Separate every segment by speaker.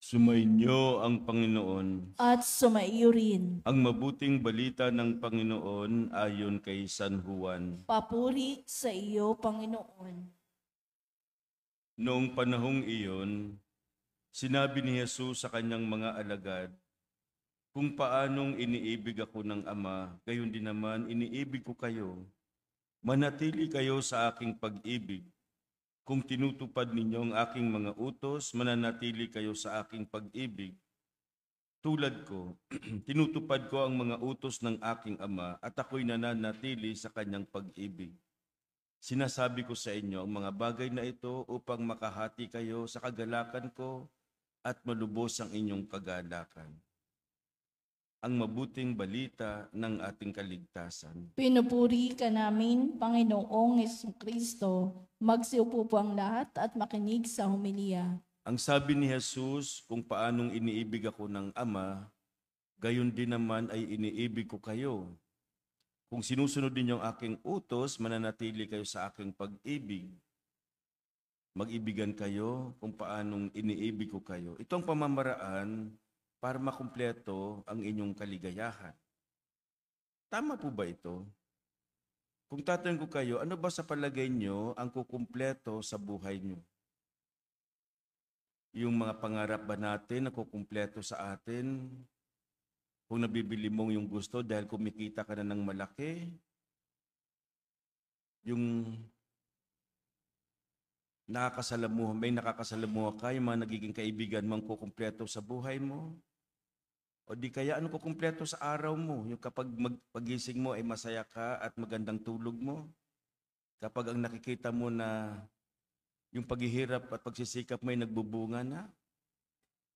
Speaker 1: Sumainyo ang Panginoon.
Speaker 2: At sumaiyo rin.
Speaker 1: Ang mabuting balita ng Panginoon ayon kay San Juan.
Speaker 2: Papuri sa iyo, Panginoon.
Speaker 1: Noong panahong iyon, sinabi ni Jesus sa kanyang mga alagad, "Kung paanong iniibig ako ng Ama, gayon din naman iniibig ko kayo. Manatili kayo sa aking pag-ibig. Kung tinutupad ninyo ang aking mga utos, mananatili kayo sa aking pag-ibig. Tulad ko, tinutupad ko ang mga utos ng aking Ama at ako'y nananatili sa kanyang pag-ibig. Sinasabi ko sa inyo ang mga bagay na ito upang makahati kayo sa kagalakan ko at malubos ang inyong kagalakan." Ang mabuting balita ng ating kaligtasan.
Speaker 2: Pinupuri ka namin, Panginoong Jesucristo. Magsiupo po ang lahat at makinig sa homilya.
Speaker 1: Ang sabi ni Jesus, kung paanong iniibig ako ng Ama, gayon din naman ay iniibig ko kayo. Kung sinusunod ninyo ang aking utos, mananatili kayo sa aking pag-ibig. Mag-ibigan kayo kung paanong iniibig ko kayo. Ito ang pamamaraan para makumpleto ang inyong kaligayahan. Tama po ba ito? Kung tatanungin ko kayo, ano ba sa palagay nyo ang kukumpleto sa buhay nyo? Yung mga pangarap ba natin na kukumpleto sa atin? Kung nabibili mong yung gusto dahil kumikita ka na ng malaki? Yung may nakakasalamuha ka, yung mga nagiging kaibigan mong kukumpleto sa buhay mo? O di kaya ano kukumpleto sa araw mo? Yung kapag pagising mo ay masaya ka at magandang tulog mo? Kapag ang nakikita mo na yung paghihirap at pagsisikap mo ay nagbubunga na?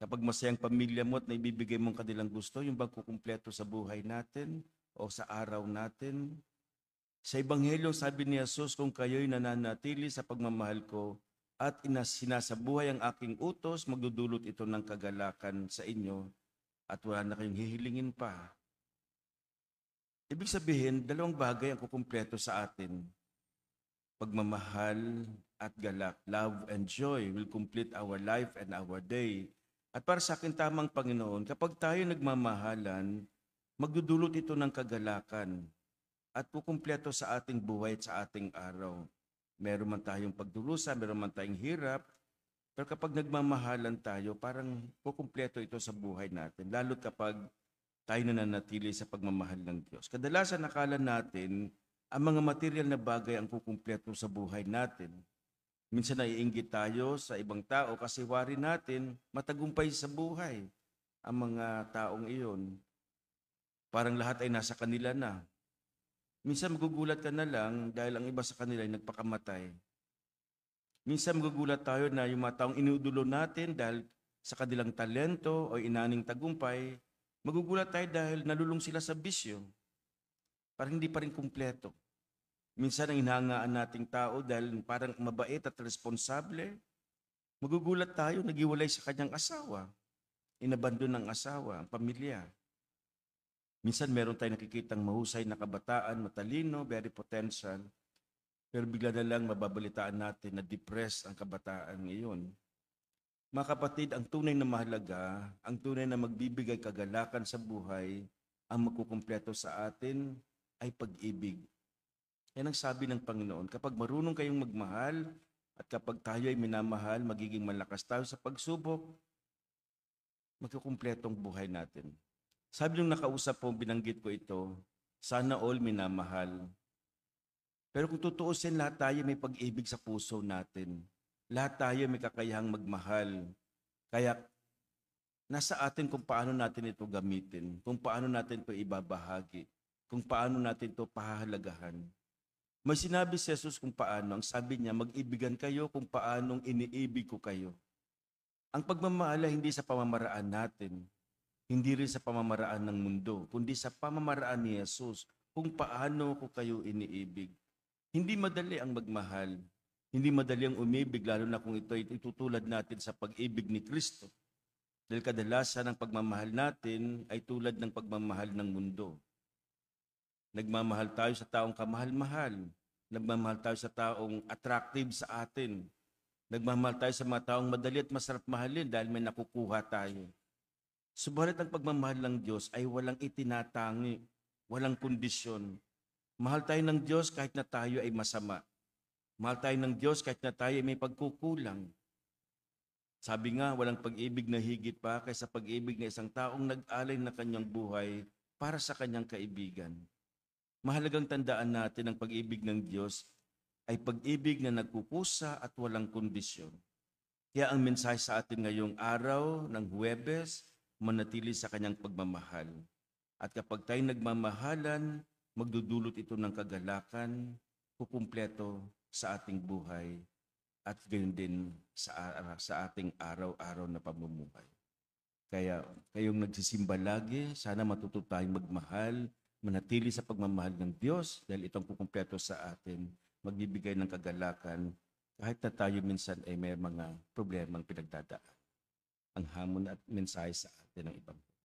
Speaker 1: Kapag masayang pamilya mo at naibibigay mong kanilang gusto, yung bang kukumpleto sa buhay natin o sa araw natin? Sa Ebanghelyo, sabi ni Jesus, kung kayo'y nananatili sa pagmamahal ko at sinasabuhay ang aking utos, magdudulot ito ng kagalakan sa inyo at wala na kayong hihilingin pa. Ibig sabihin, dalawang bagay ang kukumpleto sa atin. Pagmamahal at galak, love and joy will complete our life and our day. At para sa akin tamang Panginoon, kapag tayo nagmamahalan, magdudulot ito ng kagalakan at kukumpleto sa ating buhay at sa ating araw. Meron man tayong pagdurusa, meron man tayong hirap, pero kapag nagmamahalan tayo, parang kukumpleto ito sa buhay natin, lalo kapag tayo nananatili sa pagmamahal ng Diyos. Kadalasan nakala natin, ang mga material na bagay ang kukumpleto sa buhay natin. Minsan naiinggit tayo sa ibang tao kasi wari natin matagumpay sa buhay ang mga taong iyon. Parang lahat ay nasa kanila na. Minsan magugulat ka na lang dahil ang iba sa kanila ay nagpakamatay. Minsan magugulat tayo na yung mga taong inuudulo natin dahil sa kanilang talento o inaning tagumpay, magugulat tayo dahil nalulung sila sa bisyo. Parang hindi pa rin kumpleto. Minsan ang hinahangaan nating tao dahil parang mabait at responsable, magugulat tayo, nagiwalay sa kanyang asawa, inabandon ng asawa, ang pamilya. Minsan meron tayong nakikitang mahusay na kabataan, matalino, very potential, pero bigla na lang mababalitaan natin na depressed ang kabataan ngayon. Mga kapatid, ang tunay na mahalaga, ang tunay na magbibigay kagalakan sa buhay, ang magkukumpleto sa atin ay pag-ibig. Yan ang sabi ng Panginoon, kapag marunong kayong magmahal at kapag tayo ay minamahal, magiging malakas tayo sa pagsubok, magkukumpletong buhay natin. Sabi nung nakausap po, binanggit ko ito, sana all minamahal. Pero kung tutuusin, lahat tayo may pag-ibig sa puso natin. Lahat tayo may kakayahang magmahal. Kaya nasa atin kung paano natin ito gamitin, kung paano natin ito ibabahagi, kung paano natin ito pahahalagahan. May sinabi si Jesus kung paano. Ang sabi niya, mag-ibigan kayo kung paanong iniibig ko kayo. Ang pagmamahal ay hindi sa pamamaraan natin, hindi rin sa pamamaraan ng mundo, kundi sa pamamaraan ni Jesus kung paano ko kayo iniibig. Hindi madali ang magmahal. Hindi madali ang umibig, lalo na kung ito ay itutulad natin sa pag-ibig ni Kristo. Dahil kadalasan ang pagmamahal natin ay tulad ng pagmamahal ng mundo. Nagmamahal tayo sa taong kamahal-mahal. Nagmamahal tayo sa taong attractive sa atin. Nagmamahal tayo sa mga taong madali at masarap mahalin dahil may nakukuha tayo. Subalit ang pagmamahal ng Diyos ay walang itinatangi, walang kondisyon. Mahal tayo ng Diyos kahit na tayo ay masama. Mahal tayo ng Diyos kahit na tayo ay may pagkukulang. Sabi nga, walang pag-ibig na higit pa kaysa pag-ibig na isang taong nag-alay na kanyang buhay para sa kanyang kaibigan. Mahalagang tandaan natin ang pag-ibig ng Diyos ay pag-ibig na nagkukusa at walang kondisyon. Kaya ang mensahe sa atin ngayong araw ng Huwebes, manatili sa kanyang pagmamahal. At kapag tayo nagmamahalan, magdudulot ito ng kagalakan, kukumpleto sa ating buhay, at gayon din sa ating araw-araw na pamumuhay. Kaya kayong nagsisimba lagi, sana matuto tayong magmahal, manatili sa pagmamahal ng Diyos dahil itong kukumpleto sa atin, magbibigay ng kagalakan kahit na tayo minsan ay may mga problemang pinagdadaan. Ang hamon at mensahe sa atin ng ibang